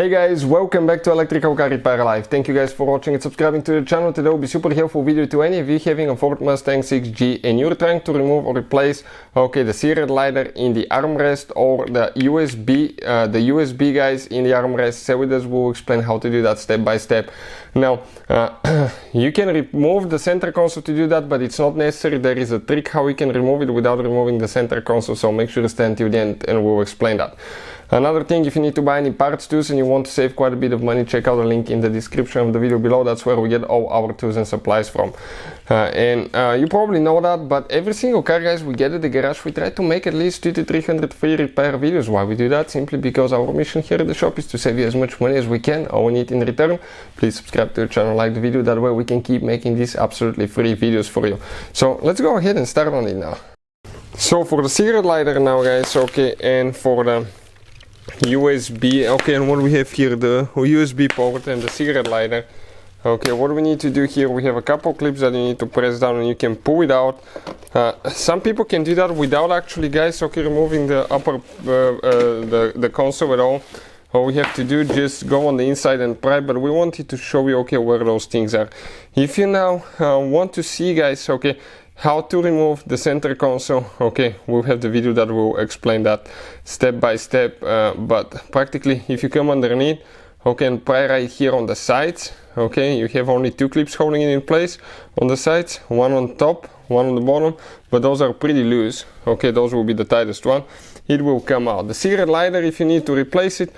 Hey guys, welcome back to Electrical Car Repair Live. Thank you guys for watching and subscribing to the channel. Today will be super helpful video to any of you having a Ford Mustang 6G and you're trying to remove or replace the serial lighter in the armrest or the USB guys in the armrest. So with us we'll explain how to do that step by step. Now you can remove the center console to do that, but it's not necessary. There is a trick how we can remove it without removing the center console, so make sure to stay until the end and we'll explain that. Another thing, if you need to buy any parts tools and you want to save quite a bit of money, check out the link in the description of the video below. That's where we get all our tools and supplies from. You probably know that, but every single car, guys, we get at the garage, we try to make at least 200 to 300 free repair videos. Why we do that? Simply because our mission here at the shop is to save you as much money as we can. All we need in return, please subscribe to the channel, like the video, that way we can keep making these absolutely free videos for you. So let's go ahead and start on it now. So for the serial lighter now, guys, and for the USB, and what we have here, the USB port and the cigarette lighter. What we need to do here, we have a couple clips that you need to press down and you can pull it out. Some people can do that without actually, guys, removing the upper the console at all. All we have to do, just go on the inside and pry, but we wanted to show you where those things are. If you now want to see, guys, how to remove the center console, we'll have the video that will explain that step by step, but practically if you come underneath, and pry right here on the sides, you have only two clips holding it in place on the sides, one on top, one on the bottom, but those are pretty loose. Those will be the tightest one. It will come out. The cigarette lighter, if you need to replace it,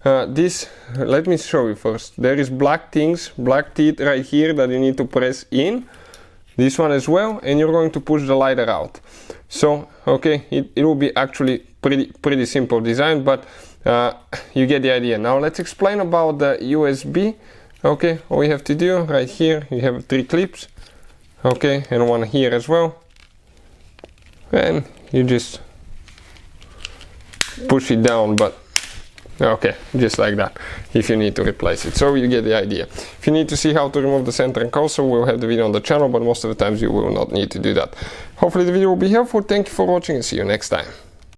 this, let me show you first. There is black teeth right here that you need to press in. This one as well, and you're going to push the lighter out. So it will be actually pretty simple design, but you get the idea. Now let's explain about the USB. All you have to do right here, you have 3 clips, and one here as well, and you just push it down, but just like that, if you need to replace it. So you get the idea. If you need to see how to remove the center console, we'll have the video on the channel, but most of the times you will not need to do that. Hopefully the video will be helpful. Thank you for watching and see you next time.